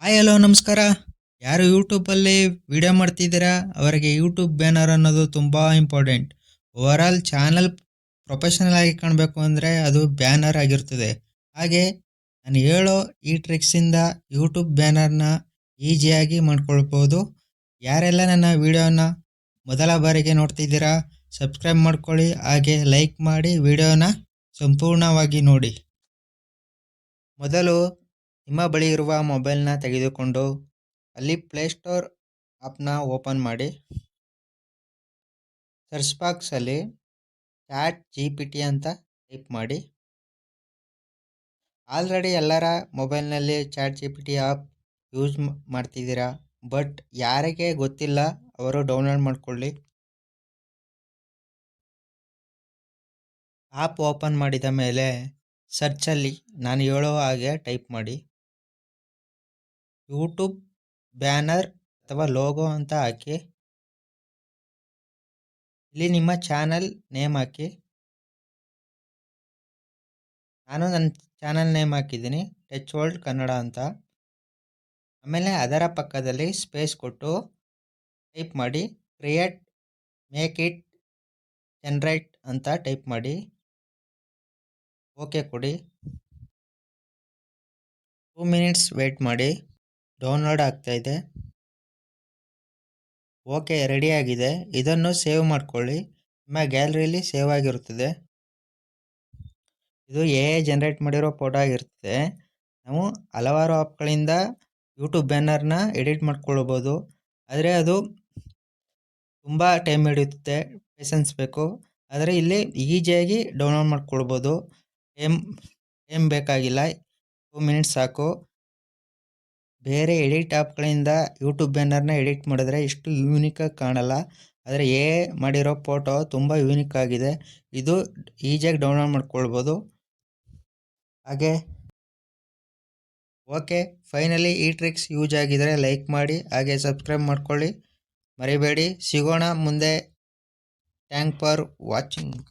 Hi hello ನಮಸ್ಕಾರ. ಯಾರು ಯೂಟ್ಯೂಬಲ್ಲಿ ವಿಡಿಯೋ ಮಾಡ್ತಿದ್ದೀರಾ ಅವರಿಗೆ ಯೂಟ್ಯೂಬ್ ಬ್ಯಾನರ್ ಅನ್ನೋದು ತುಂಬ ಇಂಪಾರ್ಟೆಂಟ್. ಓವರಾಲ್ ಚಾನಲ್ ಪ್ರೊಫೆಷನಲ್ ಆಗಿ ಕಾಣಬೇಕು ಅಂದರೆ ಅದು ಬ್ಯಾನರ್ ಆಗಿರ್ತದೆ. ಹಾಗೆ ನಾನು ಹೇಳೋ ಈ ಟ್ರಿಕ್ಸಿಂದ ಯೂಟ್ಯೂಬ್ ಬ್ಯಾನರ್ನ ಈಸಿಯಾಗಿ ಮಾಡ್ಕೊಳ್ಬೋದು. ಯಾರೆಲ್ಲ ನನ್ನ ವಿಡಿಯೋನ ಮೊದಲ ಬಾರಿಗೆ ನೋಡ್ತಿದ್ದೀರಾ ಸಬ್ಸ್ಕ್ರೈಬ್ ಮಾಡ್ಕೊಳ್ಳಿ, ಹಾಗೆ ಲೈಕ್ ಮಾಡಿ ವಿಡಿಯೋನ ಸಂಪೂರ್ಣವಾಗಿ ನೋಡಿ. ಮೊದಲು ನಿಮ್ಮ ಬಳಿ ಇರುವ ಮೊಬೈಲ್ನ ತೆಗೆದುಕೊಂಡು ಅಲ್ಲಿ ಪ್ಲೇಸ್ಟೋರ್ ಆ್ಯಪ್ನ ಓಪನ್ ಮಾಡಿ. ಸರ್ಚ್ ಬಾಕ್ಸಲ್ಲಿ ChatGPT ಅಂತ ಟೈಪ್ ಮಾಡಿ. ಆಲ್ರೆಡಿ ಎಲ್ಲರ ಮೊಬೈಲ್ನಲ್ಲಿ ChatGPT ಆ್ಯಪ್ ಯೂಸ್ ಮಾಡ್ತಿದ್ದೀರಾ, ಬಟ್ ಯಾರಿಗೆ ಗೊತ್ತಿಲ್ಲ ಅವರು ಡೌನ್ಲೋಡ್ ಮಾಡ್ಕೊಳ್ಳಿ. ಆ್ಯಪ್ ಓಪನ್ ಮಾಡಿದ ಮೇಲೆ ಸರ್ಚಲ್ಲಿ ನಾನು ಹೇಳೋ ಹಾಗೆ ಟೈಪ್ ಮಾಡಿ ಯೂಟ್ಯೂಬ್ ಬ್ಯಾನರ್ ಅಥವಾ ಲೋಗೋ ಅಂತ ಹಾಕಿ. ಇಲ್ಲಿ ನಿಮ್ಮ ಚಾನಲ್ ನೇಮ್ ಹಾಕಿ. ನಾನು ನನ್ನ ಚಾನಲ್ ನೇಮ್ ಹಾಕಿದ್ದೀನಿ ಟಚ್ ವರ್ಲ್ಡ್ ಕನ್ನಡ ಅಂತ. ಆಮೇಲೆ ಅದರ ಪಕ್ಕದಲ್ಲಿ ಸ್ಪೇಸ್ ಕೊಟ್ಟು ಟೈಪ್ ಮಾಡಿ ಕ್ರಿಯೇಟ್ ಮೇಕ್ ಇಟ್ ಜನರೇಟ್ ಅಂತ ಟೈಪ್ ಮಾಡಿ ಓಕೆ ಕೊಡಿ. 2 ಮಿನಿಟ್ಸ್ ವೇಟ್ ಮಾಡಿ, ಡೌನ್ಲೋಡ್ ಆಗ್ತಾಯಿದೆ. ಓಕೆ, ರೆಡಿಯಾಗಿದೆ. ಇದನ್ನು ಸೇವ್ ಮಾಡ್ಕೊಳ್ಳಿ, ನಿಮ್ಮ ಗ್ಯಾಲರಿಯಲ್ಲಿ ಸೇವ್ ಆಗಿರುತ್ತದೆ. ಇದು AI ಜನರೇಟ್ ಮಾಡಿರೋ ಫೋಟೋ ಆಗಿರ್ತದೆ. ನಾವು ಹಲವಾರು ಆ್ಯಪ್ಗಳಿಂದ ಯೂಟ್ಯೂಬ್ ಬ್ಯಾನರ್ನ ಎಡಿಟ್ ಮಾಡ್ಕೊಳ್ಬೋದು, ಆದರೆ ಅದು ತುಂಬ ಟೈಮ್ ಹಿಡಿಯುತ್ತೆ, ಪೇಷನ್ಸ್ ಬೇಕು. ಆದರೆ ಇಲ್ಲಿ ಈಸಿಯಾಗಿ ಡೌನ್ಲೋಡ್ ಮಾಡ್ಕೊಳ್ಬೋದು, ಟೈಮ್ ಬೇಕಾಗಿಲ್ಲ, 2 ಮಿನಿಟ್ಸ್ ಸಾಕು. ಬೇರೆ ಎಡಿಟ್ ಆ್ಯಪ್ಗಳಿಂದ ಯೂಟ್ಯೂಬ್ ಬ್ಯಾನರ್ನ ಎಡಿಟ್ ಮಾಡಿದ್ರೆ ಇಷ್ಟು ಯೂನಿಕಾಗಿ ಕಾಣಲ್ಲ, ಆದರೆ AI ಮಾಡಿರೋ ಫೋಟೋ ತುಂಬ ಯೂನಿಕ್ ಆಗಿದೆ. ಇದು ಈಸಿಯಾಗಿ ಡೌನ್ಲೋಡ್ ಮಾಡ್ಕೊಳ್ಬೋದು. ಹಾಗೆ ಓಕೆ, ಫೈನಲಿ ಈ ಟ್ರಿಕ್ಸ್ ಯೂಸ್ ಆಗಿದರೆ ಲೈಕ್ ಮಾಡಿ, ಹಾಗೆ ಸಬ್ಸ್ಕ್ರೈಬ್ ಮಾಡ್ಕೊಳ್ಳಿ ಮರಿಬೇಡಿ. ಸಿಗೋಣ ಮುಂದೆ. Thank for watching.